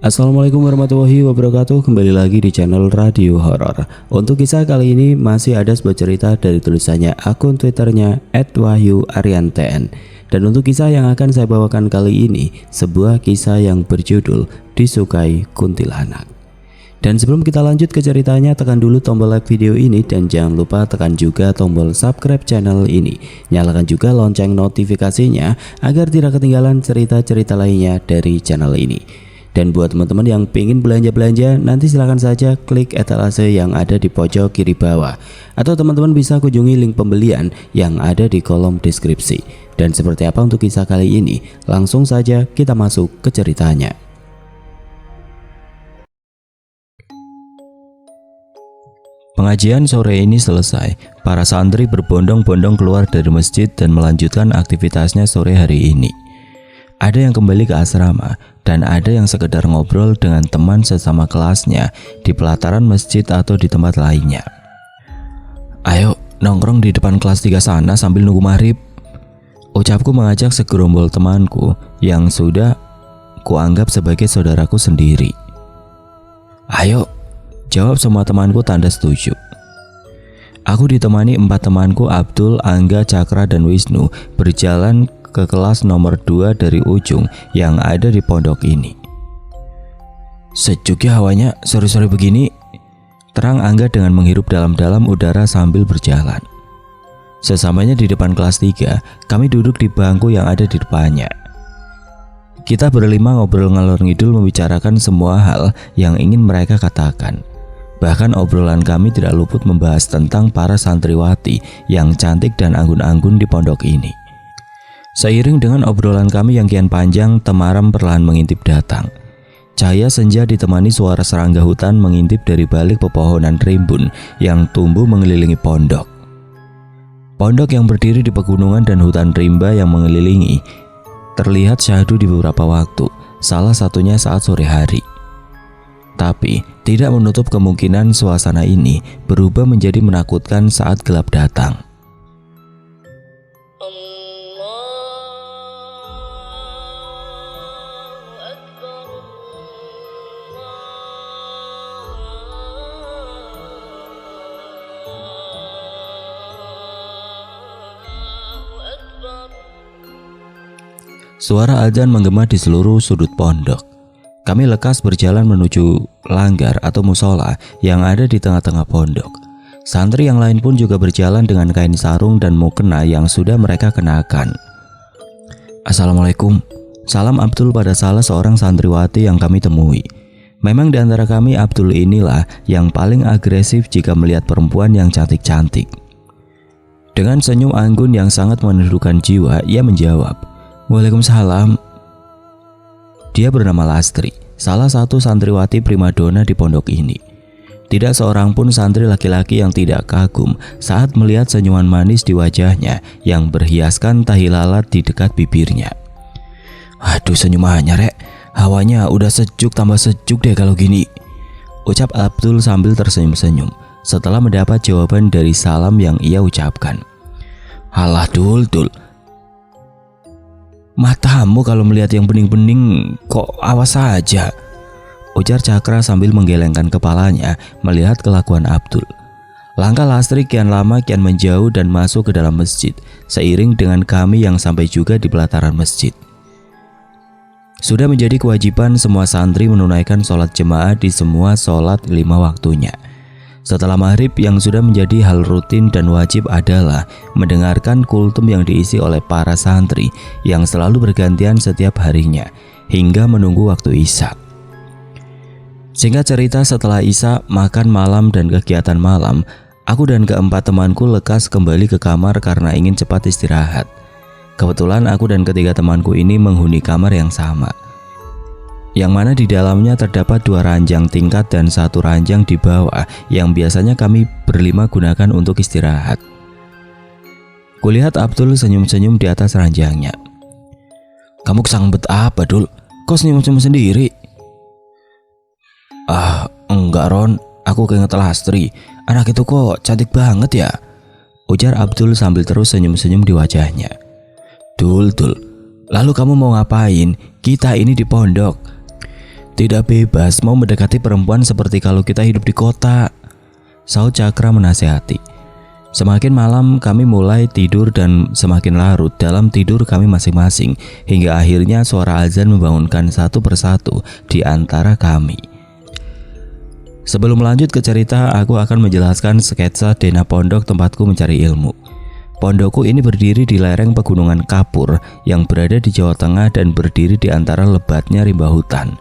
Assalamualaikum warahmatullahi wabarakatuh. Kembali lagi di channel Radio Horor. Untuk kisah kali ini masih ada sebuah cerita dari tulisannya akun Twitternya @wahyuariantn. Dan untuk kisah yang akan saya bawakan kali ini, sebuah kisah yang berjudul Disukai Kuntilanak. Dan sebelum kita lanjut ke ceritanya, tekan dulu tombol like video ini dan jangan lupa tekan juga tombol subscribe channel ini. Nyalakan juga lonceng notifikasinya agar tidak ketinggalan cerita-cerita lainnya dari channel ini. Dan buat teman-teman yang pengen belanja-belanja, nanti silahkan saja klik etalase yang ada di pojok kiri bawah. Atau teman-teman bisa kunjungi link pembelian yang ada di kolom deskripsi. Dan seperti apa untuk kisah kali ini? Langsung saja kita masuk ke ceritanya. Pengajian sore ini selesai. Para santri berbondong-bondong keluar dari masjid dan melanjutkan aktivitasnya sore hari ini. Ada yang kembali ke asrama dan ada yang sekedar ngobrol dengan teman sesama kelasnya di pelataran masjid atau di tempat lainnya. Ayo nongkrong di depan kelas 3 sana sambil nunggu maghrib, ucapku mengajak segerombol temanku yang sudah kuanggap sebagai saudaraku sendiri. Ayo, jawab semua temanku tanda setuju. Aku ditemani 4 temanku Abdul, Angga, Cakra, dan Wisnu berjalan ke kelas nomor 2 dari ujung yang ada di pondok ini. Sejuk ya hawanya sore-sore begini, terang Angga dengan menghirup dalam-dalam udara sambil berjalan. Sesamanya di depan kelas 3, kami duduk di bangku yang ada di depannya. Kita berlima ngobrol ngalor ngidul membicarakan semua hal yang ingin mereka katakan. Bahkan obrolan kami tidak luput membahas tentang para santriwati yang cantik dan anggun-anggun di pondok ini. Seiring dengan obrolan kami yang kian panjang, temaram perlahan mengintip datang. Cahaya senja ditemani suara serangga hutan mengintip dari balik pepohonan rimbun yang tumbuh mengelilingi pondok. Pondok yang berdiri di pegunungan dan hutan rimba yang mengelilingi terlihat syahdu di beberapa waktu, salah satunya saat sore hari. Tapi tidak menutup kemungkinan suasana ini berubah menjadi menakutkan saat gelap datang. Suara azan menggema di seluruh sudut pondok. Kami lekas berjalan menuju langgar atau musola yang ada di tengah-tengah pondok. Santri yang lain pun juga berjalan dengan kain sarung dan mukena yang sudah mereka kenakan. Assalamualaikum. Salam Abdul pada salah seorang santriwati yang kami temui. Memang di antara kami Abdul inilah yang paling agresif jika melihat perempuan yang cantik-cantik. Dengan senyum anggun yang sangat menundukkan jiwa, ia menjawab, Waalaikumsalam. Dia bernama Lastri, salah satu santriwati primadona di pondok ini. Tidak seorang pun santri laki-laki yang tidak kagum saat melihat senyuman manis di wajahnya yang berhiaskan tahi lalat di dekat bibirnya. Aduh senyumannya rek, hawanya udah sejuk tambah sejuk deh kalau gini, ucap Abdul sambil tersenyum-senyum setelah mendapat jawaban dari salam yang ia ucapkan. Halah Dul, matamu kalau melihat yang bening-bening kok awas saja, ujar Cakra sambil menggelengkan kepalanya melihat kelakuan Abdul. Langkah Lastri kian lama kian menjauh dan masuk ke dalam masjid, seiring dengan kami yang sampai juga di pelataran masjid. Sudah menjadi kewajiban semua santri menunaikan sholat jemaah di semua sholat 5 waktunya. Setelah maghrib yang sudah menjadi hal rutin dan wajib adalah mendengarkan kultum yang diisi oleh para santri yang selalu bergantian setiap harinya hingga menunggu waktu isya. Singkat cerita, setelah isya, makan malam dan kegiatan malam, aku dan keempat temanku lekas kembali ke kamar karena ingin cepat istirahat. Kebetulan aku dan ketiga temanku ini menghuni kamar yang sama, yang mana di dalamnya terdapat 2 ranjang tingkat dan 1 ranjang di bawah yang biasanya kami berlima gunakan untuk istirahat. Kulihat Abdul senyum-senyum di atas ranjangnya. Kamu kesambet apa Dul? Kok senyum-senyum sendiri? Ah enggak Ron, aku keinget Lastri. Anak itu kok cantik banget ya, ujar Abdul sambil terus senyum-senyum di wajahnya. Dul, lalu kamu mau ngapain? Kita ini di pondok. Tidak bebas mau mendekati perempuan seperti kalau kita hidup di kota, sahut Cakra menasehati. Semakin malam kami mulai tidur dan semakin larut dalam tidur kami masing-masing, hingga akhirnya suara azan membangunkan satu persatu di antara kami. Sebelum lanjut ke cerita, aku akan menjelaskan sketsa Dena Pondok tempatku mencari ilmu. Pondokku ini berdiri di lereng pegunungan Kapur yang berada di Jawa Tengah dan berdiri di antara lebatnya rimba hutan.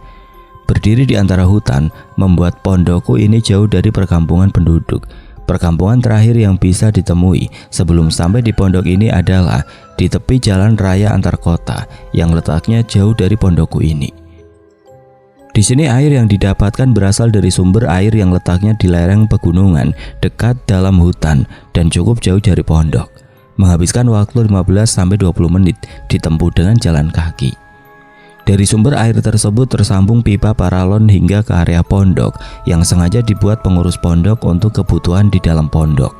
Berdiri di antara hutan membuat pondokku ini jauh dari perkampungan penduduk. Perkampungan terakhir yang bisa ditemui sebelum sampai di pondok ini adalah di tepi jalan raya antar kota yang letaknya jauh dari pondokku ini. Di sini air yang didapatkan berasal dari sumber air yang letaknya di lereng pegunungan dekat dalam hutan dan cukup jauh dari pondok. Menghabiskan waktu 15-20 menit ditempuh dengan jalan kaki. Dari sumber air tersebut tersambung pipa paralon hingga ke area pondok yang sengaja dibuat pengurus pondok untuk kebutuhan di dalam pondok.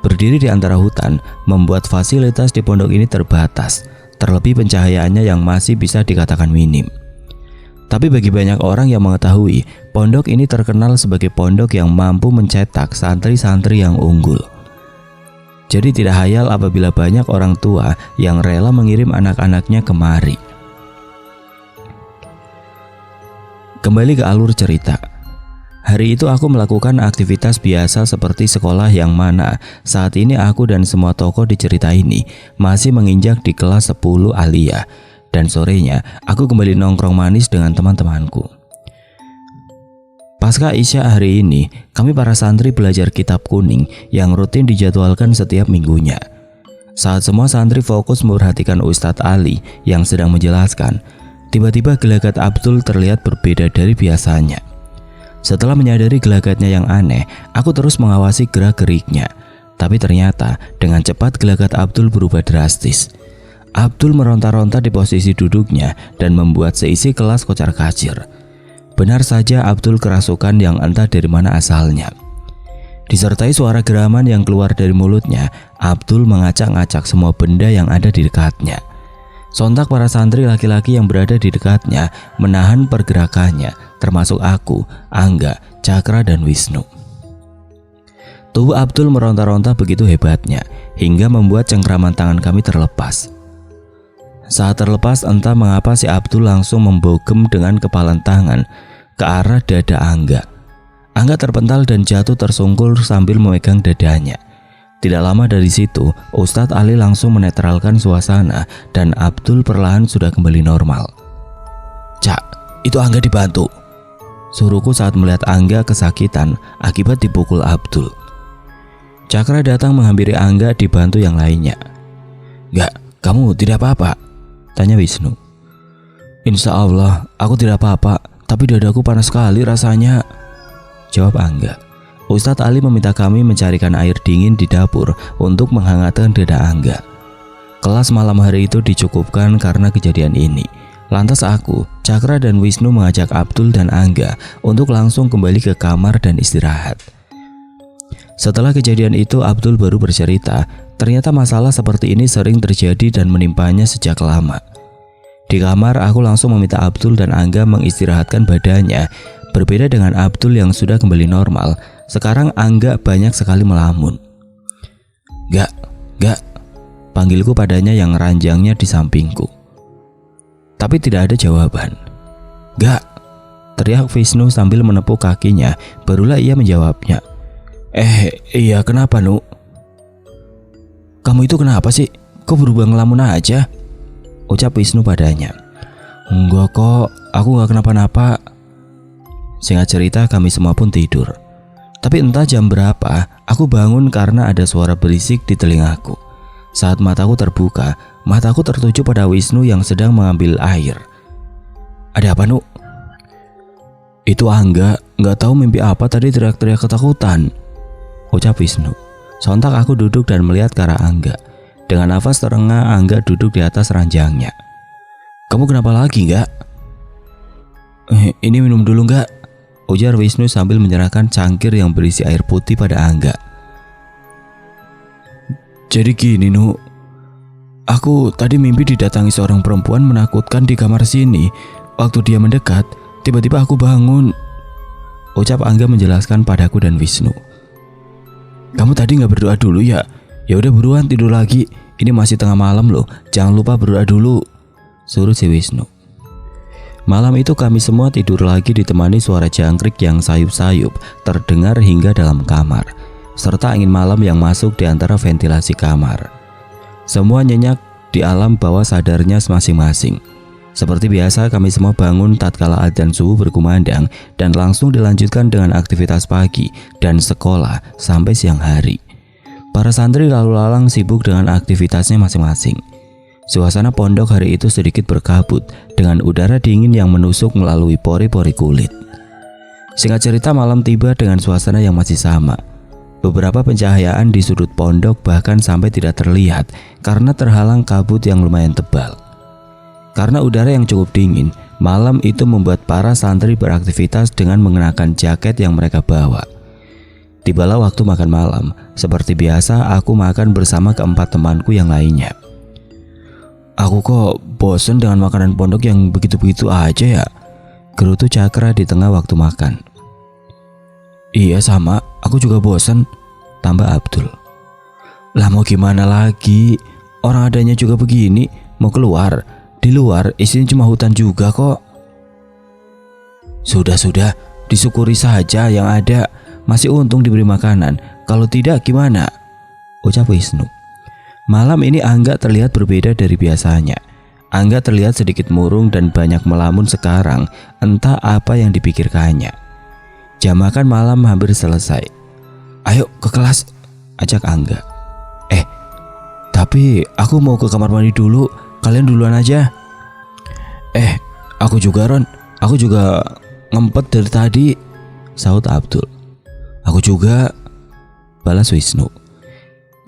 Berdiri di antara hutan membuat fasilitas di pondok ini terbatas, terlebih pencahayaannya yang masih bisa dikatakan minim. Tapi bagi banyak orang yang mengetahui, pondok ini terkenal sebagai pondok yang mampu mencetak santri-santri yang unggul. Jadi tidak hayal apabila banyak orang tua yang rela mengirim anak-anaknya kemari. Kembali ke alur cerita. Hari itu aku melakukan aktivitas biasa seperti sekolah yang mana saat ini aku dan semua tokoh di cerita ini masih menginjak di kelas 10 Alia, dan sorenya aku kembali nongkrong manis dengan teman-temanku. Pasca Isya hari ini, kami para santri belajar kitab kuning yang rutin dijadwalkan setiap minggunya. Saat semua santri fokus memperhatikan Ustadz Ali yang sedang menjelaskan, tiba-tiba gelagat Abdul terlihat berbeda dari biasanya. Setelah menyadari gelagatnya yang aneh, aku terus mengawasi gerak-geriknya. Tapi ternyata dengan cepat gelagat Abdul berubah drastis. Abdul meronta-ronta di posisi duduknya dan membuat seisi kelas kocar-kacir. Benar saja Abdul kerasukan yang entah dari mana asalnya. Disertai suara geraman yang keluar dari mulutnya, Abdul mengacak-ngacak semua benda yang ada di dekatnya. Sontak para santri laki-laki yang berada di dekatnya menahan pergerakannya, termasuk aku, Angga, Cakra, dan Wisnu. Tubuh Abdul meronta-ronta begitu hebatnya, hingga membuat cengkraman tangan kami terlepas. Saat terlepas, entah mengapa si Abdul langsung membogem dengan kepalan tangan ke arah dada Angga. Angga terpental dan jatuh tersungkur sambil memegang dadanya. Tidak lama dari situ, Ustadz Ali langsung menetralkan suasana dan Abdul perlahan sudah kembali normal. "Cak, itu Angga dibantu," suruhku saat melihat Angga kesakitan akibat dipukul Abdul. Cakra datang menghampiri Angga dibantu yang lainnya. "Enggak, kamu tidak apa-apa?" tanya Wisnu. "Insya Allah, aku tidak apa-apa, tapi dadaku panas sekali rasanya," jawab Angga. Ustadz Ali meminta kami mencarikan air dingin di dapur untuk menghangatkan dada Angga. Kelas malam hari itu dicukupkan karena kejadian ini. Lantas aku, Cakra, dan Wisnu mengajak Abdul dan Angga untuk langsung kembali ke kamar dan istirahat. Setelah kejadian itu, Abdul baru bercerita, ternyata masalah seperti ini sering terjadi dan menimpanya sejak lama. Di kamar, aku langsung meminta Abdul dan Angga mengistirahatkan badannya. Berbeda dengan Abdul yang sudah kembali normal, sekarang Angga banyak sekali melamun. Gak, panggilku padanya yang ranjangnya di sampingku. Tapi tidak ada jawaban. "Gak," teriak Wisnu sambil menepuk kakinya, barulah ia menjawabnya. Iya kenapa, Nu? "Kamu itu kenapa sih? Kok berubah ngelamun aja?" ucap Wisnu padanya. "Enggak kok, aku gak kenapa-napa." Singkat cerita, kami semua pun tidur. Tapi entah jam berapa, aku bangun karena ada suara berisik di telingaku. Saat mataku terbuka, mataku tertuju pada Wisnu yang sedang mengambil air. "Ada apa, Nu?" "Itu Angga, gak tahu mimpi apa tadi teriak-teriak ketakutan," ucap Wisnu. Sontak aku duduk dan melihat ke arah Angga. Dengan nafas terengah, Angga duduk di atas ranjangnya. "Kamu kenapa lagi, Gak?" "Ini minum dulu, Gak," ujar Wisnu sambil menyerahkan cangkir yang berisi air putih pada Angga. "Jadi gini, Nu. Aku tadi mimpi didatangi seorang perempuan menakutkan di kamar sini. Waktu dia mendekat, tiba-tiba aku bangun, ucap Angga menjelaskan padaku dan Wisnu. Kamu tadi gak berdoa dulu ya? Ya udah buruan tidur lagi, ini masih tengah malam loh, jangan lupa berdoa dulu, suruh si Wisnu. Malam itu kami semua tidur lagi ditemani suara jangkrik yang sayup-sayup terdengar hingga dalam kamar, serta angin malam yang masuk di antara ventilasi kamar. Semua nyenyak di alam bawah sadarnya masing-masing. Seperti biasa kami semua bangun tatkala adzan subuh berkumandang dan langsung dilanjutkan dengan aktivitas pagi dan sekolah sampai siang hari. Para santri lalu lalang sibuk dengan aktivitasnya masing-masing. Suasana pondok hari itu sedikit berkabut dengan udara dingin yang menusuk melalui pori-pori kulit. Singkat cerita, malam tiba dengan suasana yang masih sama. Beberapa pencahayaan di sudut pondok bahkan sampai tidak terlihat karena terhalang kabut yang lumayan tebal. Karena udara yang cukup dingin, malam itu membuat para santri beraktivitas dengan mengenakan jaket yang mereka bawa. Tibalah waktu makan malam. Seperti biasa, aku makan bersama keempat temanku yang lainnya. Aku kok bosen dengan makanan pondok yang begitu-begitu aja ya, gerutu Cakra di tengah waktu makan. Iya sama, aku juga bosen, tambah Abdul. Lah mau gimana lagi, orang adanya juga begini, mau keluar. Di luar isinya cuma hutan juga kok. Sudah, disyukuri saja yang ada. Masih untung diberi makanan. Kalau tidak gimana? Ucap Wisnu. Malam ini Angga terlihat berbeda dari biasanya. Angga terlihat sedikit murung dan banyak melamun sekarang. Entah apa yang dipikirkannya. Jam makan malam hampir selesai. Ayo ke kelas, ajak Angga. Tapi aku mau ke kamar mandi dulu. Kalian duluan aja. Aku juga Ron. Aku juga ngempet dari tadi, sahut Abdul. Aku juga, balas Wisnu.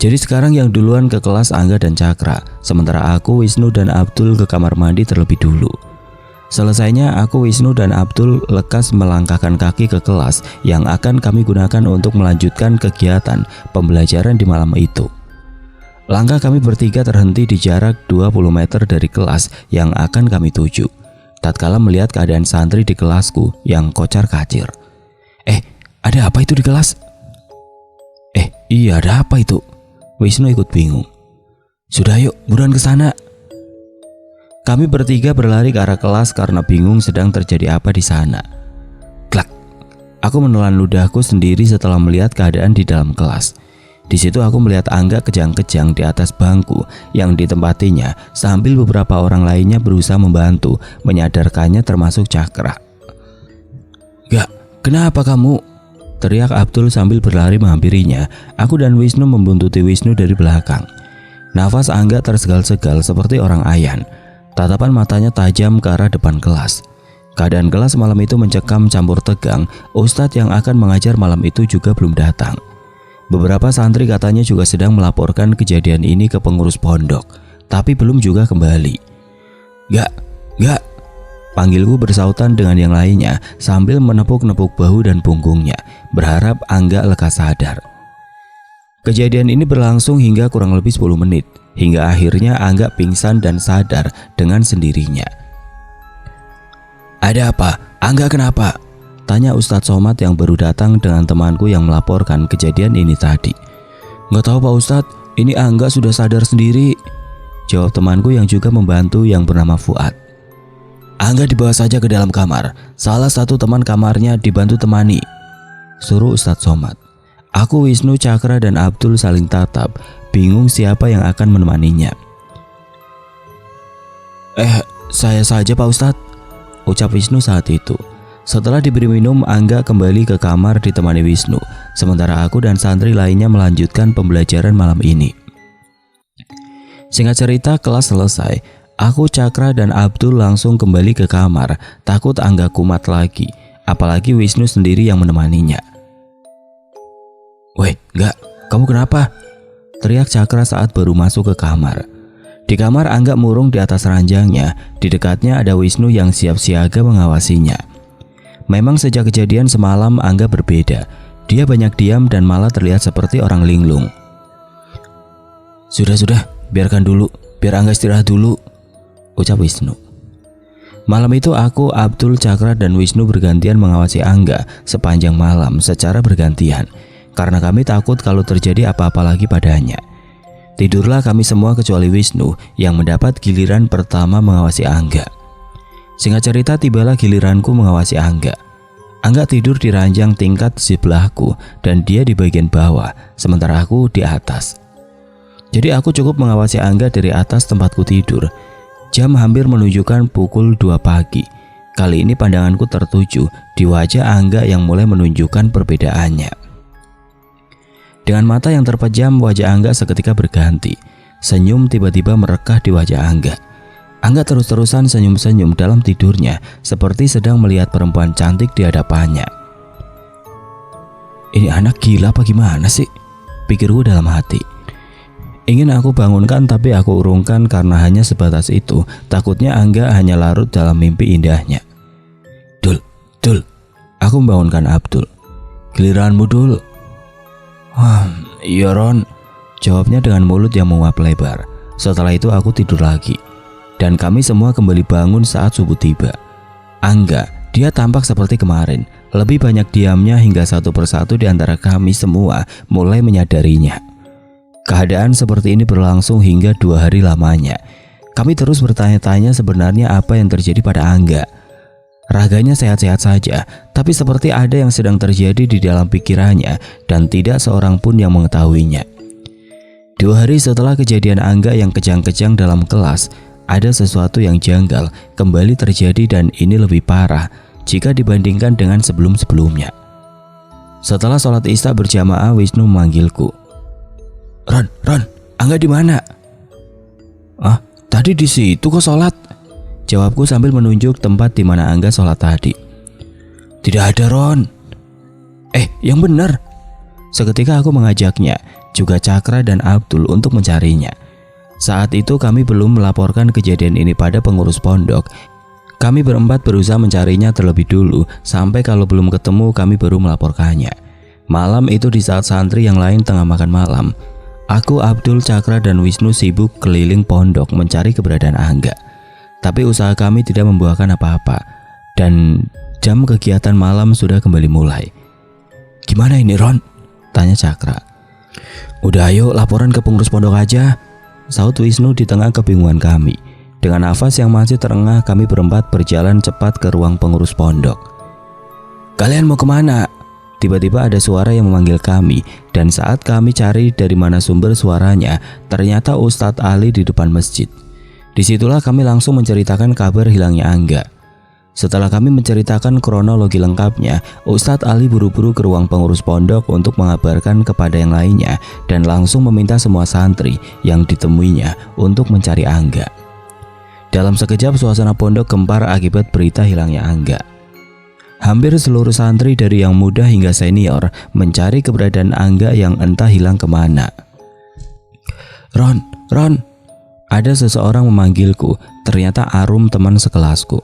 Jadi sekarang yang duluan ke kelas Angga dan Cakra, sementara aku, Wisnu dan Abdul ke kamar mandi terlebih dulu. Selesainya aku, Wisnu dan Abdul lekas melangkahkan kaki ke kelas yang akan kami gunakan untuk melanjutkan kegiatan pembelajaran di malam itu. Langkah kami bertiga terhenti di jarak 20 meter dari kelas yang akan kami tuju. Tatkala melihat keadaan santri di kelasku yang kocar-kacir. Ada apa itu di kelas? Iya, ada apa itu? Wisnu ikut bingung. Sudah yuk, buruan ke sana. Kami bertiga berlari ke arah kelas karena bingung sedang terjadi apa di sana. Klak. Aku menelan ludahku sendiri setelah melihat keadaan di dalam kelas. Di situ aku melihat Angga kejang-kejang di atas bangku yang ditempatinya sambil beberapa orang lainnya berusaha membantu menyadarkannya termasuk Cakra. Gak, kenapa kamu? Teriak Abdul sambil berlari menghampirinya. Aku dan Wisnu membuntuti Wisnu dari belakang. Nafas Angga tersegal-segal seperti orang ayan. Tatapan matanya tajam ke arah depan kelas. Keadaan kelas malam itu mencekam campur tegang. Ustadz yang akan mengajar malam itu juga belum datang. Beberapa santri katanya juga sedang melaporkan kejadian ini ke pengurus pondok, tapi belum juga kembali. Gak, panggilku bersautan dengan yang lainnya sambil menepuk-nepuk bahu dan punggungnya, berharap Angga lekas sadar. Kejadian ini berlangsung hingga kurang lebih 10 menit, hingga akhirnya Angga pingsan dan sadar dengan sendirinya. Ada apa? Angga kenapa? Tanya Ustadz Somad yang baru datang dengan temanku yang melaporkan kejadian ini tadi. Gak tahu Pak Ustadz, ini Angga sudah sadar sendiri, jawab temanku yang juga membantu yang bernama Fuad. Angga dibawa saja ke dalam kamar. Salah satu teman kamarnya dibantu temani, suruh Ustadz Somad. Aku, Wisnu, Cakra dan Abdul saling tatap, bingung siapa yang akan menemaninya. Saya saja Pak Ustadz, ucap Wisnu saat itu. Setelah diberi minum, Angga kembali ke kamar ditemani Wisnu, sementara aku dan santri lainnya melanjutkan pembelajaran malam ini. Singkat cerita, kelas selesai. Aku, Cakra dan Abdul langsung kembali ke kamar, takut Angga kumat lagi, apalagi Wisnu sendiri yang menemaninya. Weh, enggak, kamu kenapa? Teriak Cakra saat baru masuk ke kamar. Di kamar Angga murung di atas ranjangnya, di dekatnya ada Wisnu yang siap siaga mengawasinya. Memang sejak kejadian semalam Angga berbeda. Dia banyak diam dan malah terlihat seperti orang linglung. Sudah, biarkan dulu, biar Angga istirahat dulu, ucap Wisnu. Malam itu aku, Abdul, Cakra, dan Wisnu bergantian mengawasi Angga sepanjang malam secara bergantian, karena kami takut kalau terjadi apa-apa lagi padanya. Tidurlah kami semua kecuali Wisnu yang mendapat giliran pertama mengawasi Angga. Singkat cerita, tibalah giliranku mengawasi Angga. Angga tidur di ranjang tingkat sebelahku dan dia di bagian bawah, sementara aku di atas. Jadi aku cukup mengawasi Angga dari atas tempatku tidur. Jam hampir menunjukkan pukul 2 pagi. Kali ini pandanganku tertuju di wajah Angga yang mulai menunjukkan perbedaannya. Dengan mata yang terpejam, wajah Angga seketika berganti. Senyum tiba-tiba merekah di wajah Angga. Angga terus-terusan senyum-senyum dalam tidurnya, seperti sedang melihat perempuan cantik di hadapannya. Ini anak gila apa gimana sih? Pikirku dalam hati. Ingin aku bangunkan tapi aku urungkan karena hanya sebatas itu. Takutnya Angga hanya larut dalam mimpi indahnya. Dul, aku membangunkan Abdul. Giliranmu, Dul. Iya Ron, jawabnya dengan mulut yang menguap lebar. Setelah itu aku tidur lagi. Dan kami semua kembali bangun saat subuh tiba. Angga, dia tampak seperti kemarin. Lebih banyak diamnya hingga satu persatu di antara kami semua mulai menyadarinya. Keadaan seperti ini berlangsung hingga 2 hari lamanya. Kami terus bertanya-tanya sebenarnya apa yang terjadi pada Angga. Raganya sehat-sehat saja, tapi seperti ada yang sedang terjadi di dalam pikirannya dan tidak seorang pun yang mengetahuinya. 2 hari setelah kejadian Angga yang kejang-kejang dalam kelas, ada sesuatu yang janggal kembali terjadi dan ini lebih parah jika dibandingkan dengan sebelum-sebelumnya. Setelah sholat Isya berjamaah, Wisnu memanggilku. Ron, Angga di mana? Tadi di situ kok sholat. Jawabku sambil menunjuk tempat di mana Angga sholat tadi. Tidak ada, Ron. Yang benar. Seketika aku mengajaknya, juga Cakra dan Abdul untuk mencarinya. Saat itu kami belum melaporkan kejadian ini pada pengurus pondok. Kami berempat berusaha mencarinya terlebih dulu, sampai kalau belum ketemu kami baru melaporkannya. Malam itu di saat santri yang lain tengah makan malam, aku, Abdul, Cakra, dan Wisnu sibuk keliling pondok mencari keberadaan Angga. Tapi usaha kami tidak membuahkan apa-apa, dan jam kegiatan malam sudah kembali mulai. Gimana ini, Ron? Tanya Cakra. Udah, ayo laporan ke pengurus pondok aja, saut Wisnu di tengah kebingungan kami. Dengan nafas yang masih terengah, kami berempat berjalan cepat ke ruang pengurus pondok. Kalian mau kemana? Tiba-tiba ada suara yang memanggil kami, dan saat kami cari dari mana sumber suaranya, ternyata Ustadz Ali di depan masjid. Disitulah kami langsung menceritakan kabar hilangnya Angga. Setelah kami menceritakan kronologi lengkapnya, Ustadz Ali buru-buru ke ruang pengurus pondok untuk mengabarkan kepada yang lainnya dan langsung meminta semua santri yang ditemuinya untuk mencari Angga. Dalam sekejap suasana pondok gempar akibat berita hilangnya Angga. Hampir seluruh santri dari yang muda hingga senior mencari keberadaan Angga yang entah hilang kemana. Ron, ada seseorang memanggilku, ternyata Arum, teman sekelasku.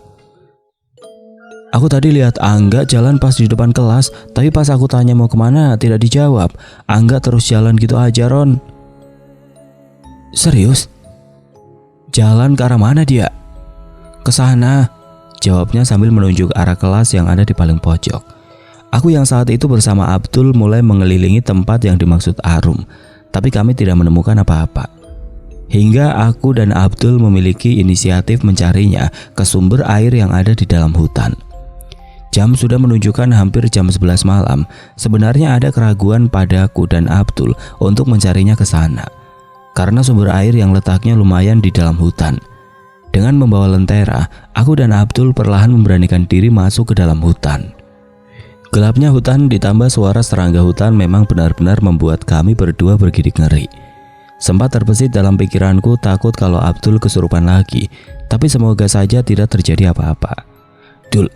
Aku tadi lihat Angga jalan pas di depan kelas, tapi pas aku tanya mau kemana tidak dijawab. Angga terus jalan gitu aja, Ron. Serius? Jalan ke arah mana dia? Ke sana, jawabnya sambil menunjuk arah kelas yang ada di paling pojok. Aku yang saat itu bersama Abdul mulai mengelilingi tempat yang dimaksud Arum, tapi kami tidak menemukan apa-apa. Hingga aku dan Abdul memiliki inisiatif mencarinya ke sumber air yang ada di dalam hutan. Jam sudah menunjukkan hampir jam 11 malam. Sebenarnya ada keraguan padaku dan Abdul untuk mencarinya ke sana, karena sumber air yang letaknya lumayan di dalam hutan. Dengan membawa lentera, aku dan Abdul perlahan memberanikan diri masuk ke dalam hutan. Gelapnya hutan ditambah suara serangga hutan memang benar-benar membuat kami berdua bergidik ngeri. Sempat terbesit dalam pikiranku takut kalau Abdul kesurupan lagi, tapi semoga saja tidak terjadi apa-apa. Dul,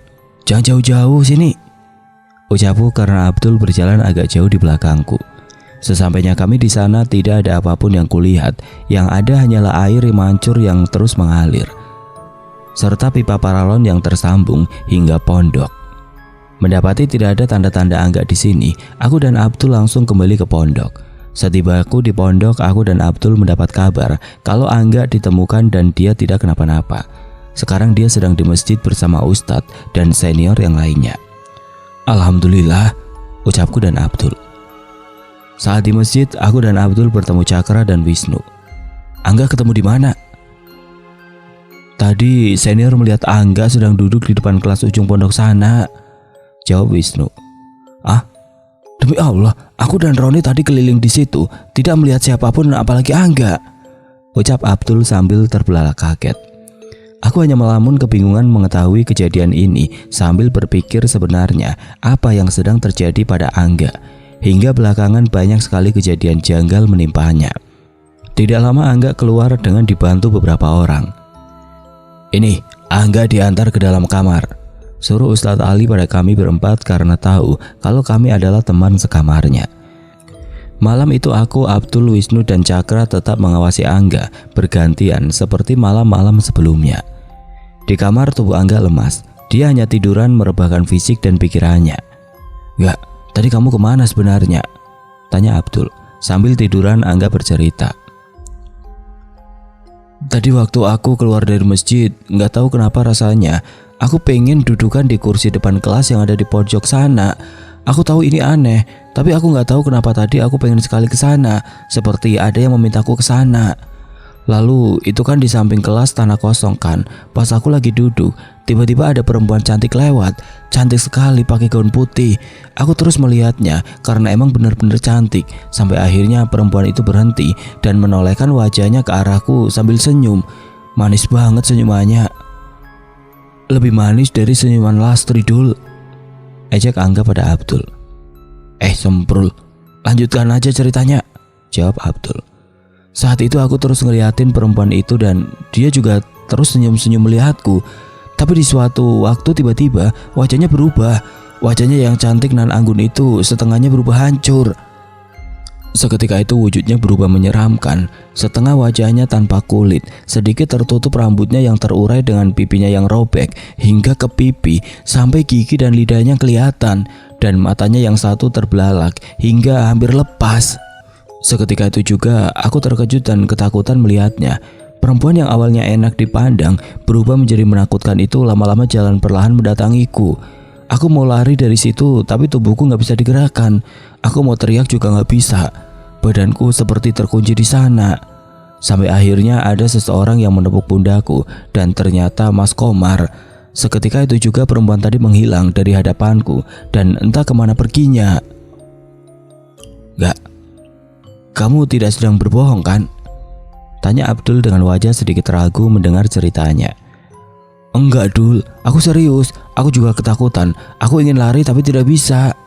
jangan jauh-jauh sini, ucapku karena Abdul berjalan agak jauh di belakangku. Sesampainya kami di sana tidak ada apapun yang kulihat, yang ada hanyalah air mancur yang terus mengalir, serta pipa paralon yang tersambung hingga pondok. Mendapati tidak ada tanda-tanda Angga di sini, aku dan Abdul langsung kembali ke pondok. Setibaku di pondok, aku dan Abdul mendapat kabar kalau Angga ditemukan dan dia tidak kenapa-napa. Sekarang dia sedang di masjid bersama Ustadz dan senior yang lainnya. Alhamdulillah, ucapku dan Abdul. Saat di masjid, aku dan Abdul bertemu Cakra dan Wisnu. Angga ketemu di mana? Tadi senior melihat Angga sedang duduk di depan kelas ujung pondok sana, jawab Wisnu. Ah, demi Allah, aku dan Roni tadi keliling di situ, tidak melihat siapapun apalagi Angga, ucap Abdul sambil terbelalak kaget. Aku hanya melamun kebingungan mengetahui kejadian ini sambil berpikir sebenarnya apa yang sedang terjadi pada Angga. Hingga belakangan banyak sekali kejadian janggal menimpanya. Tidak lama Angga keluar dengan dibantu beberapa orang. Ini, Angga diantar ke dalam kamar, suruh Ustadz Ali pada kami berempat karena tahu kalau kami adalah teman sekamarnya. Malam itu aku, Abdul, Wisnu, dan Cakra tetap mengawasi Angga bergantian seperti malam-malam sebelumnya. Di kamar tubuh Angga lemas, dia hanya tiduran merebahkan fisik dan pikirannya. Gak, tadi kamu kemana sebenarnya? Tanya Abdul. Sambil tiduran Angga bercerita. Tadi waktu aku keluar dari masjid, gak tahu kenapa rasanya aku pengen dudukan di kursi depan kelas yang ada di pojok sana. Aku tahu ini aneh, tapi aku gak tahu kenapa tadi aku pengen sekali ke sana, seperti ada yang memintaku ke sana. Lalu itu kan di samping kelas tanah kosong kan. Pas aku lagi duduk, tiba-tiba ada perempuan cantik lewat. Cantik sekali pakai gaun putih. Aku terus melihatnya karena emang benar-benar cantik. Sampai akhirnya perempuan itu berhenti dan menolehkan wajahnya ke arahku sambil senyum. Manis banget senyumannya. Lebih manis dari senyuman Lastri Dul, ejek Angga pada Abdul. Semprul, lanjutkan aja ceritanya, jawab Abdul. Saat itu aku terus ngeliatin perempuan itu dan dia juga terus senyum-senyum melihatku. Tapi di suatu waktu tiba-tiba wajahnya berubah. Wajahnya yang cantik nan anggun itu setengahnya berubah hancur. Seketika itu wujudnya berubah menyeramkan. Setengah wajahnya tanpa kulit, sedikit tertutup rambutnya yang terurai dengan pipinya yang robek hingga ke pipi, sampai gigi dan lidahnya kelihatan, dan matanya yang satu terbelalak hingga hampir lepas. Seketika itu juga aku terkejut dan ketakutan melihatnya. Perempuan yang awalnya enak dipandang berubah menjadi menakutkan itu lama-lama jalan perlahan mendatangiku. Aku mau lari dari situ tapi tubuhku gak bisa digerakkan. Aku mau teriak juga gak bisa. Badanku seperti terkunci di sana. Sampai akhirnya ada seseorang yang menepuk pundakku dan ternyata Mas Komar. Seketika itu juga perempuan tadi menghilang dari hadapanku dan entah kemana perginya. Gak, kamu tidak sedang berbohong kan? Tanya Abdul dengan wajah sedikit ragu mendengar ceritanya. Enggak Dul, aku serius. Aku juga ketakutan. Aku ingin lari tapi tidak bisa.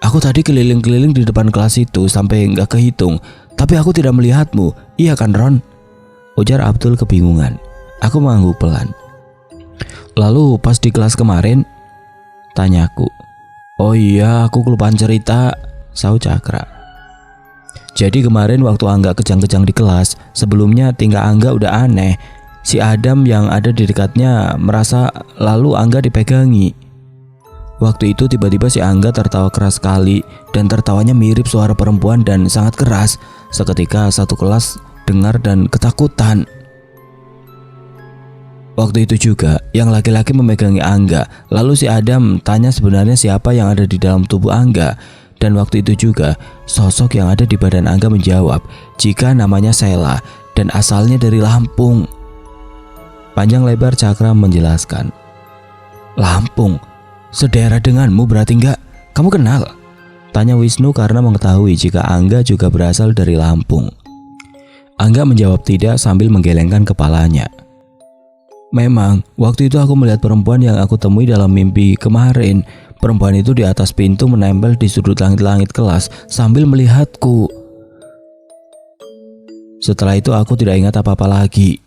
Aku tadi keliling-keliling di depan kelas itu sampai enggak kehitung. Tapi aku tidak melihatmu. Iya kan Ron? Ujar Abdul kebingungan. Aku mengangguk pelan. Lalu pas di kelas kemarin? Tanyaku. Oh iya, aku kelupaan cerita, sahut Cakra. Jadi kemarin waktu Angga kejang-kejang di kelas, sebelumnya tingkah Angga udah aneh. Si Adam yang ada di dekatnya merasa lalu Angga dipegangi. Waktu itu tiba-tiba si Angga tertawa keras sekali dan tertawanya mirip suara perempuan dan sangat keras. Seketika satu kelas dengar dan ketakutan. Waktu itu juga yang laki-laki memegangi Angga. Lalu si Adam tanya sebenarnya siapa yang ada di dalam tubuh Angga. Dan waktu itu juga sosok yang ada di badan Angga menjawab jika namanya Sela dan asalnya dari Lampung. Panjang lebar Cakra menjelaskan. Lampung? Sedaerah denganmu berarti enggak? Kamu kenal? Tanya Wisnu karena mengetahui jika Angga juga berasal dari Lampung. Angga menjawab tidak sambil menggelengkan kepalanya. Memang, waktu itu aku melihat perempuan yang aku temui dalam mimpi kemarin. Perempuan itu di atas pintu menempel di sudut langit-langit kelas sambil melihatku. Setelah itu aku tidak ingat apa-apa lagi.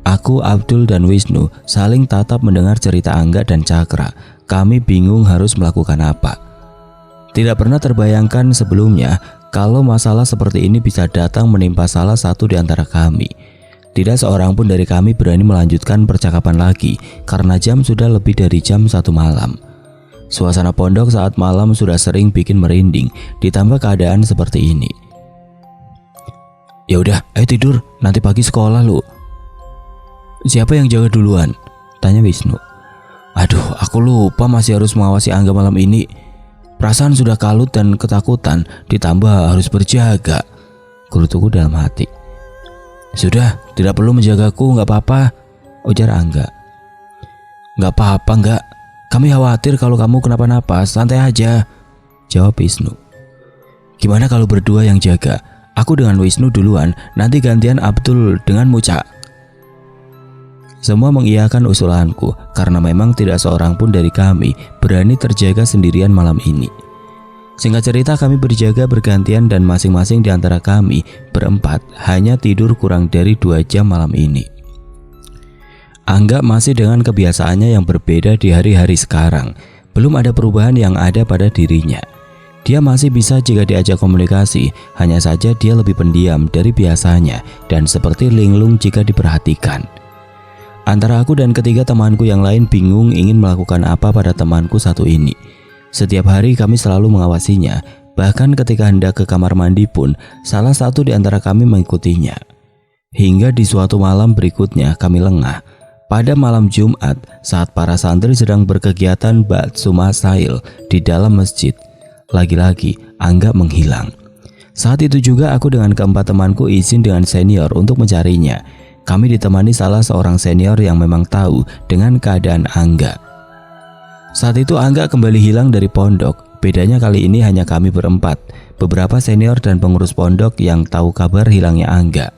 Aku, Abdul, dan Wisnu saling tatap mendengar cerita Angga dan Cakra. Kami bingung harus melakukan apa. Tidak pernah terbayangkan sebelumnya kalau masalah seperti ini bisa datang menimpa salah satu di antara kami. Tidak seorang pun dari kami berani melanjutkan percakapan lagi karena jam sudah lebih dari jam 1 malam. Suasana pondok saat malam sudah sering bikin merinding, ditambah keadaan seperti ini. Ya udah, ayo tidur, nanti pagi sekolah lu. Siapa yang jaga duluan? Tanya Wisnu. Aduh, aku lupa masih harus mengawasi Angga malam ini. Perasaan sudah kalut dan ketakutan, ditambah harus berjaga, gerutuku dalam hati. Sudah, tidak perlu menjagaku, gak apa-apa, ujar Angga. Gak apa-apa enggak, kami khawatir kalau kamu kenapa-napa, santai aja, jawab Wisnu. Gimana kalau berdua yang jaga? Aku dengan Wisnu duluan, nanti gantian Abdul dengan Muca. Semua mengiyakan usulanku karena memang tidak seorang pun dari kami berani terjaga sendirian malam ini. Singkat cerita, kami berjaga bergantian dan masing-masing di antara kami berempat hanya tidur kurang dari 2 jam malam ini. Angga masih dengan kebiasaannya yang berbeda di hari-hari sekarang. Belum ada perubahan yang ada pada dirinya. Dia masih bisa jika diajak komunikasi, hanya saja dia lebih pendiam dari biasanya dan seperti linglung jika diperhatikan. Antara aku dan ketiga temanku yang lain bingung ingin melakukan apa pada temanku satu ini. Setiap hari kami selalu mengawasinya, bahkan ketika hendak ke kamar mandi pun salah satu di antara kami mengikutinya. Hingga di suatu malam berikutnya kami lengah. Pada malam Jumat saat para santri sedang berkegiatan ba'dzu masail di dalam masjid, lagi-lagi Angga menghilang. Saat itu juga aku dengan keempat temanku izin dengan senior untuk mencarinya. Kami ditemani salah seorang senior yang memang tahu dengan keadaan Angga. Saat itu Angga kembali hilang dari pondok. Bedanya kali ini hanya kami berempat, beberapa senior dan pengurus pondok yang tahu kabar hilangnya Angga.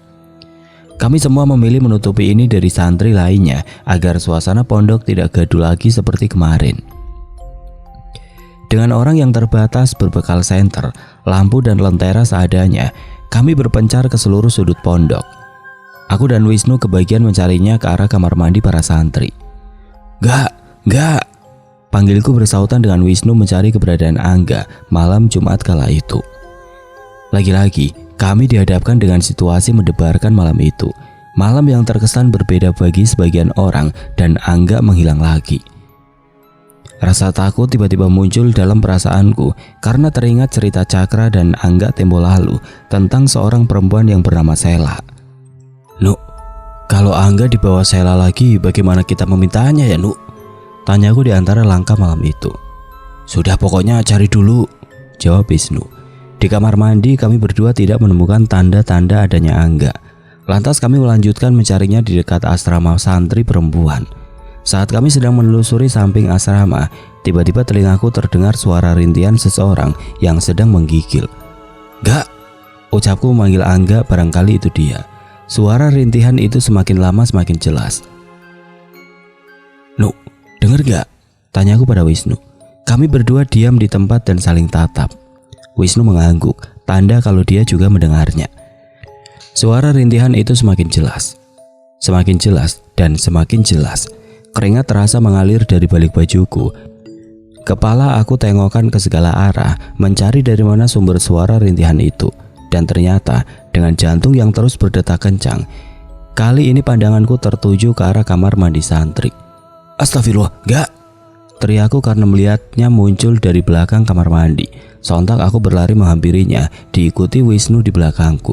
Kami semua memilih menutupi ini dari santri lainnya agar suasana pondok tidak gaduh lagi seperti kemarin. Dengan orang yang terbatas berbekal senter, lampu dan lentera seadanya, kami berpencar ke seluruh sudut pondok. Aku dan Wisnu kebagian mencarinya ke arah kamar mandi para santri. Gak, panggilku bersautan dengan Wisnu mencari keberadaan Angga malam Jumat kala itu. Lagi-lagi, kami dihadapkan dengan situasi mendebarkan malam itu. Malam yang terkesan berbeda bagi sebagian orang dan Angga menghilang lagi. Rasa takut tiba-tiba muncul dalam perasaanku karena teringat cerita Cakra dan Angga tempo lalu tentang seorang perempuan yang bernama Sela. Nuk, kalau Angga dibawa Sela lagi bagaimana kita memintanya ya Nuk? Tanyaku di antara langkah malam itu. Sudah, pokoknya cari dulu, jawab Wisnu. Di kamar mandi kami berdua tidak menemukan tanda-tanda adanya Angga. Lantas kami melanjutkan mencarinya di dekat asrama santri perempuan. Saat kami sedang menelusuri samping asrama, tiba-tiba telingaku terdengar suara rintihan seseorang yang sedang menggigil. Gak, ucapku memanggil Angga, barangkali itu dia. Suara rintihan itu semakin lama semakin jelas. Nuk, denger gak? Tanyaku pada Wisnu. Kami berdua diam di tempat dan saling tatap. Wisnu mengangguk, tanda kalau dia juga mendengarnya. Suara rintihan itu semakin jelas dan semakin jelas. Keringat terasa mengalir dari balik bajuku. Kepala aku tengokkan ke segala arah, mencari dari mana sumber suara rintihan itu. Dan ternyata dengan jantung yang terus berdetak kencang, kali ini pandanganku tertuju ke arah kamar mandi santri. Astagfirullah, gak! Teriakku karena melihatnya muncul dari belakang kamar mandi. Sontak aku berlari menghampirinya, diikuti Wisnu di belakangku.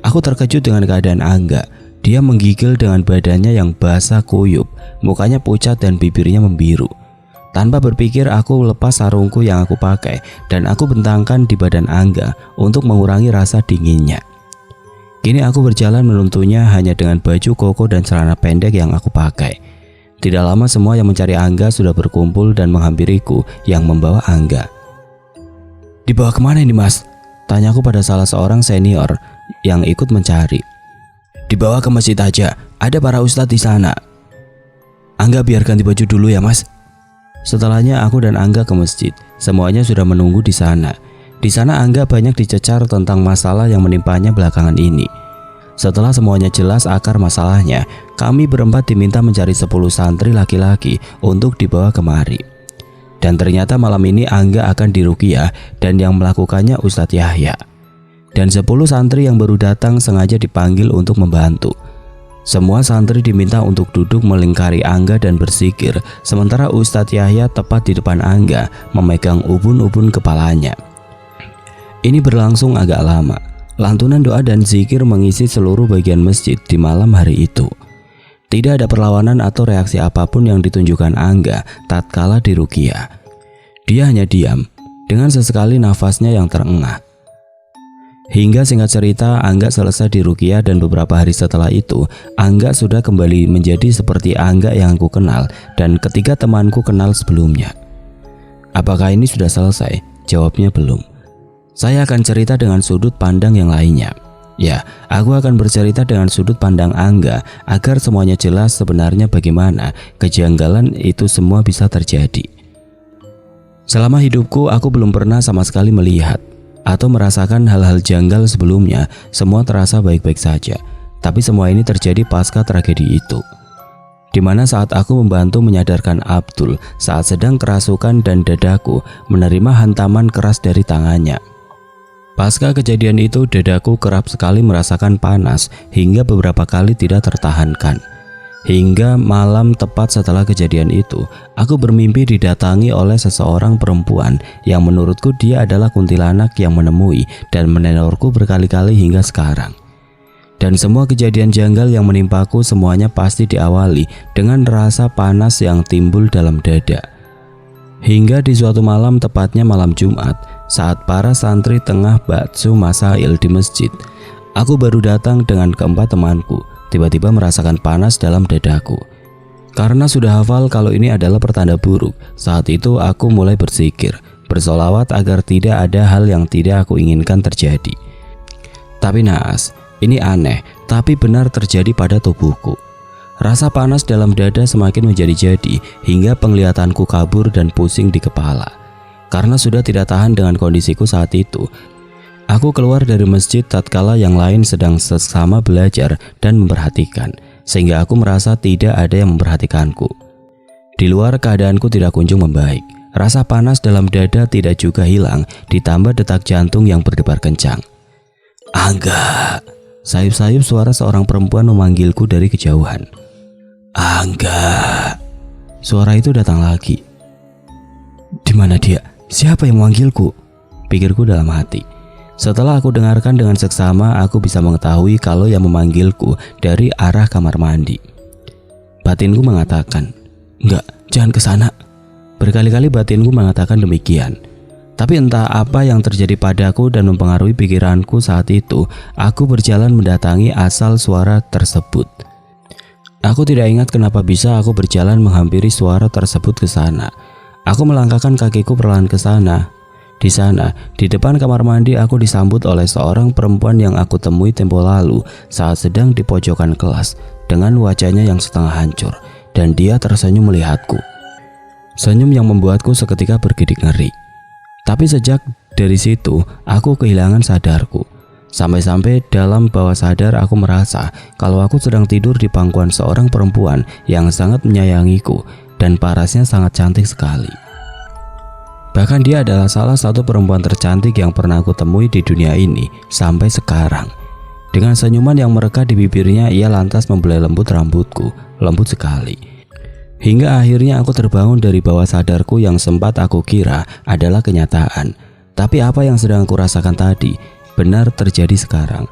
Aku terkejut dengan keadaan Angga. Dia menggigil dengan badannya yang basah kuyup, mukanya pucat dan bibirnya membiru. Tanpa berpikir aku lepas sarungku yang aku pakai dan aku bentangkan di badan Angga untuk mengurangi rasa dinginnya. Kini aku berjalan menuntunnya hanya dengan baju koko dan celana pendek yang aku pakai. Tidak lama semua yang mencari Angga sudah berkumpul dan menghampiriku yang membawa Angga. Dibawa kemana ini mas? Tanyaku pada salah seorang senior yang ikut mencari. Dibawa ke masjid aja, ada para ustadz di sana. Angga biar ganti baju dulu ya mas. Setelahnya aku dan Angga ke masjid. Semuanya sudah menunggu di sana. Di sana Angga banyak dicecar tentang masalah yang menimpanya belakangan ini. Setelah semuanya jelas akar masalahnya, kami berempat diminta mencari 10 santri laki-laki untuk dibawa kemari. Dan ternyata malam ini Angga akan diruqyah dan yang melakukannya Ustadz Yahya. Dan 10 santri yang baru datang sengaja dipanggil untuk membantu. Semua santri diminta untuk duduk melingkari Angga dan berzikir, sementara Ustadz Yahya tepat di depan Angga memegang ubun-ubun kepalanya. Ini berlangsung agak lama. Lantunan doa dan zikir mengisi seluruh bagian masjid di malam hari itu. Tidak ada perlawanan atau reaksi apapun yang ditunjukkan Angga tatkala diruqyah. Dia hanya diam, dengan sesekali nafasnya yang terengah. Hingga singkat cerita, Angga selesai diruqyah dan beberapa hari setelah itu, Angga sudah kembali menjadi seperti Angga yang aku kenal dan ketiga temanku kenal sebelumnya. Apakah ini sudah selesai? Jawabnya belum. Saya akan cerita dengan sudut pandang yang lainnya. Ya, aku akan bercerita dengan sudut pandang Angga agar semuanya jelas sebenarnya bagaimana kejanggalan itu semua bisa terjadi. Selama hidupku, aku belum pernah sama sekali melihat atau merasakan hal-hal janggal sebelumnya. Semua terasa baik-baik saja. Tapi semua ini terjadi pasca tragedi itu, di mana saat aku membantu menyadarkan Abdul saat sedang kerasukan dan dadaku menerima hantaman keras dari tangannya. Pasca kejadian itu, dadaku kerap sekali merasakan panas hingga beberapa kali tidak tertahankan. Hingga malam tepat setelah kejadian itu, aku bermimpi didatangi oleh seseorang perempuan yang menurutku dia adalah kuntilanak yang menemui dan menerorku berkali-kali hingga sekarang. Dan semua kejadian janggal yang menimpaku semuanya pasti diawali dengan rasa panas yang timbul dalam dada. Hingga di suatu malam, tepatnya malam Jumat, saat para santri tengah ba'tsu masail di masjid, aku baru datang dengan keempat temanku. Tiba-tiba merasakan panas dalam dadaku. Karena sudah hafal kalau ini adalah pertanda buruk, saat itu aku mulai berzikir, bersolawat agar tidak ada hal yang tidak aku inginkan terjadi. Tapi naas, ini aneh, tapi benar terjadi pada tubuhku. Rasa panas dalam dada semakin menjadi-jadi hingga penglihatanku kabur dan pusing di kepala. Karena sudah tidak tahan dengan kondisiku saat itu, aku keluar dari masjid tatkala yang lain sedang sesama belajar dan memperhatikan, sehingga aku merasa tidak ada yang memperhatikanku. Di luar, keadaanku tidak kunjung membaik. Rasa panas dalam dada tidak juga hilang, ditambah detak jantung yang berdebar kencang. Angga, sayup-sayup suara seorang perempuan memanggilku dari kejauhan. Angga. Suara itu datang lagi. Di mana dia? Siapa yang memanggilku? Pikirku dalam hati. Setelah aku dengarkan dengan seksama, aku bisa mengetahui kalau yang memanggilku dari arah kamar mandi. Batinku mengatakan, "Enggak, jangan ke sana." Berkali-kali batinku mengatakan demikian. Tapi entah apa yang terjadi padaku dan mempengaruhi pikiranku saat itu, aku berjalan mendatangi asal suara tersebut. Aku tidak ingat kenapa bisa aku berjalan menghampiri suara tersebut ke sana. Aku melangkahkan kakiku perlahan ke sana. Di sana, di depan kamar mandi, aku disambut oleh seorang perempuan yang aku temui tempo lalu saat sedang di pojokan kelas dengan wajahnya yang setengah hancur, dan dia tersenyum melihatku. Senyum yang membuatku seketika bergidik ngeri. Tapi sejak dari situ, aku kehilangan sadarku. Sampai-sampai dalam bawah sadar aku merasa kalau aku sedang tidur di pangkuan seorang perempuan yang sangat menyayangiku dan parasnya sangat cantik sekali. Bahkan dia adalah salah satu perempuan tercantik yang pernah aku temui di dunia ini sampai sekarang. Dengan senyuman yang merekat di bibirnya, ia lantas membelai lembut rambutku, lembut sekali. Hingga akhirnya aku terbangun dari bawah sadarku yang sempat aku kira adalah kenyataan. Tapi apa yang sedang aku rasakan tadi benar terjadi sekarang.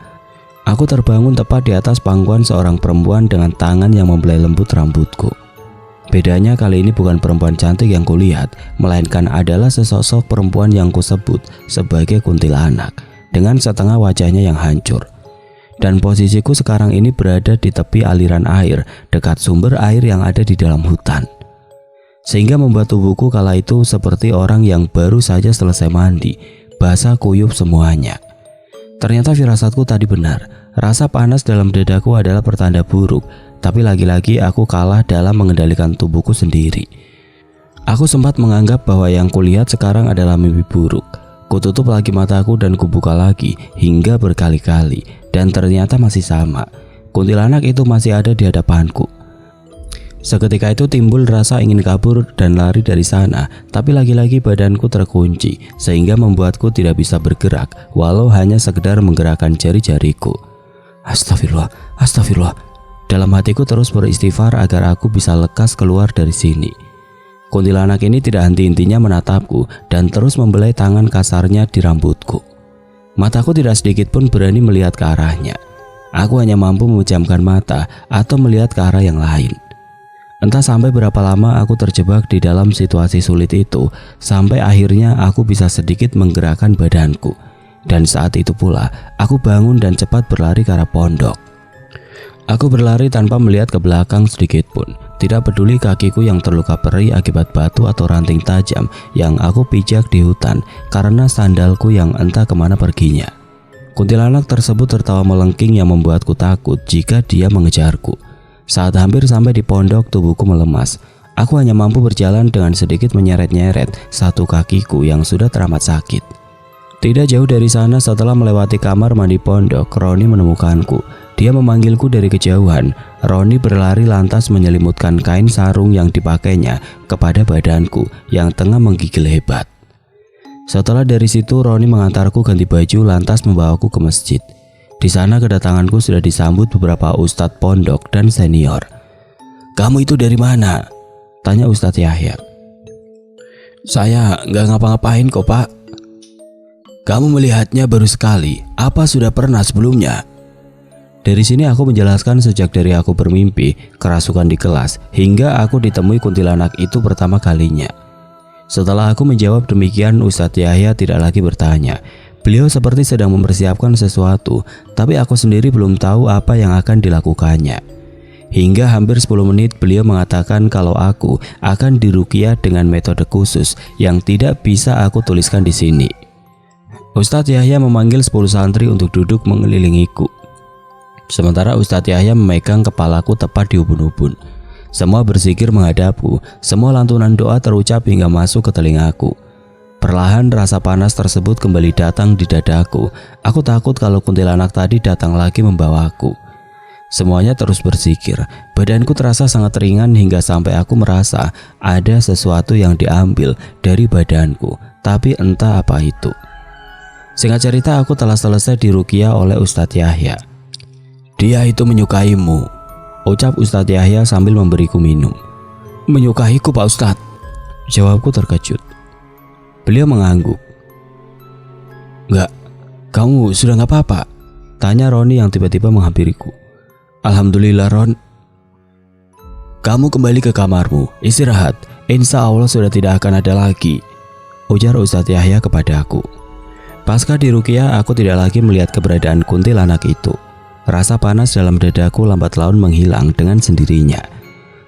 Aku terbangun tepat di atas pangkuan seorang perempuan dengan tangan yang membelai lembut rambutku. Bedanya kali ini bukan perempuan cantik yang kulihat, melainkan adalah sesosok perempuan yang kusebut sebagai kuntilanak dengan setengah wajahnya yang hancur. Dan posisiku sekarang ini berada di tepi aliran air dekat sumber air yang ada di dalam hutan. Sehingga membuat tubuhku kala itu seperti orang yang baru saja selesai mandi, basah kuyup semuanya. Ternyata firasatku tadi benar, rasa panas dalam dadaku adalah pertanda buruk. Tapi lagi-lagi aku kalah dalam mengendalikan tubuhku sendiri. Aku sempat menganggap bahwa yang kulihat sekarang adalah mimpi buruk. Kututup lagi mataku dan kubuka lagi hingga berkali-kali, dan ternyata masih sama. Kuntilanak itu masih ada di hadapanku. Seketika itu timbul rasa ingin kabur dan lari dari sana, tapi lagi-lagi badanku terkunci sehingga membuatku tidak bisa bergerak walau hanya sekedar menggerakkan jari-jariku. Astagfirullah, astagfirullah. Dalam hatiku terus beristighfar agar aku bisa lekas keluar dari sini. Kuntilanak ini tidak henti-hentinya menatapku dan terus membelai tangan kasarnya di rambutku. Mataku tidak sedikit pun berani melihat ke arahnya. Aku hanya mampu memejamkan mata atau melihat ke arah yang lain. Entah sampai berapa lama aku terjebak di dalam situasi sulit itu, sampai akhirnya aku bisa sedikit menggerakkan badanku. Dan saat itu pula, aku bangun dan cepat berlari ke arah pondok. Aku berlari tanpa melihat ke belakang sedikit pun, tidak peduli kakiku yang terluka perih akibat batu atau ranting tajam yang aku pijak di hutan karena sandalku yang entah kemana perginya. Kuntilanak tersebut tertawa melengking yang membuatku takut jika dia mengejarku. Saat hampir sampai di pondok, tubuhku melemas. Aku hanya mampu berjalan dengan sedikit menyeret-nyeret satu kakiku yang sudah teramat sakit. Tidak jauh dari sana, setelah melewati kamar mandi pondok, Roni menemukanku. Dia memanggilku dari kejauhan. Roni berlari lantas menyelimutkan kain sarung yang dipakainya kepada badanku yang tengah menggigil hebat. Setelah dari situ, Roni mengantarku ganti baju lantas membawaku ke masjid. Di sana kedatanganku sudah disambut beberapa ustadz pondok dan senior. "Kamu itu dari mana?" tanya Ustadz Yahya. "Saya nggak ngapa-ngapain kok, Pak." "Kamu melihatnya baru sekali, apa sudah pernah sebelumnya?" Dari sini aku menjelaskan sejak dari aku bermimpi kerasukan di kelas hingga aku ditemui kuntilanak itu pertama kalinya. Setelah aku menjawab demikian, Ustadz Yahya tidak lagi bertanya. Beliau seperti sedang mempersiapkan sesuatu, tapi aku sendiri belum tahu apa yang akan dilakukannya. Hingga hampir 10 menit beliau mengatakan kalau aku akan diruqyah dengan metode khusus yang tidak bisa aku tuliskan di sini. Ustadz Yahya memanggil 10 santri untuk duduk mengelilingiku. Sementara Ustadz Yahya memegang kepalaku tepat di ubun-ubun. Semua berzikir menghadapku, semua lantunan doa terucap hingga masuk ke telingaku. Perlahan rasa panas tersebut kembali datang di dadaku. Aku takut kalau kuntilanak tadi datang lagi membawaku. Semuanya terus berzikir. Badanku terasa sangat ringan hingga sampai aku merasa ada sesuatu yang diambil dari badanku, tapi entah apa itu. Singkat cerita, aku telah selesai diruqyah oleh Ustadz Yahya. "Dia itu menyukaimu," ucap Ustadz Yahya sambil memberiku minum. "Menyukaiku, Pak Ustadz," jawabku terkejut. Beliau mengangguk. "Enggak, kamu sudah nggak apa-apa?" tanya Roni yang tiba-tiba menghampiriku. "Alhamdulillah, Ron." "Kamu kembali ke kamarmu, istirahat. Insya Allah sudah tidak akan ada lagi," ujar Ustadz Yahya kepadaku. Pasca diruqyah, aku tidak lagi melihat keberadaan kuntilanak itu. Rasa panas dalam dadaku lambat laun menghilang dengan sendirinya.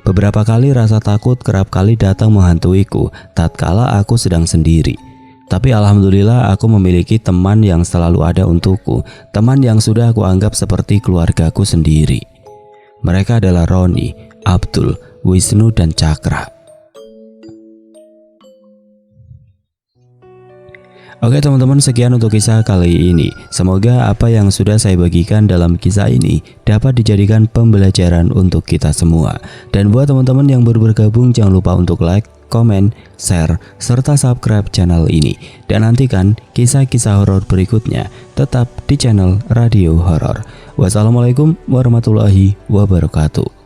Beberapa kali rasa takut kerap kali datang menghantuiku tatkala aku sedang sendiri. Tapi alhamdulillah aku memiliki teman yang selalu ada untukku, teman yang sudah aku anggap seperti keluargaku sendiri. Mereka adalah Roni, Abdul, Wisnu, dan Cakra. Oke teman-teman, sekian untuk kisah kali ini. Semoga apa yang sudah saya bagikan dalam kisah ini dapat dijadikan pembelajaran untuk kita semua. Dan buat teman-teman yang baru bergabung, jangan lupa untuk like, komen, share, serta subscribe channel ini. Dan nantikan kisah-kisah horor berikutnya tetap di channel Radio Horor. Wassalamualaikum warahmatullahi wabarakatuh.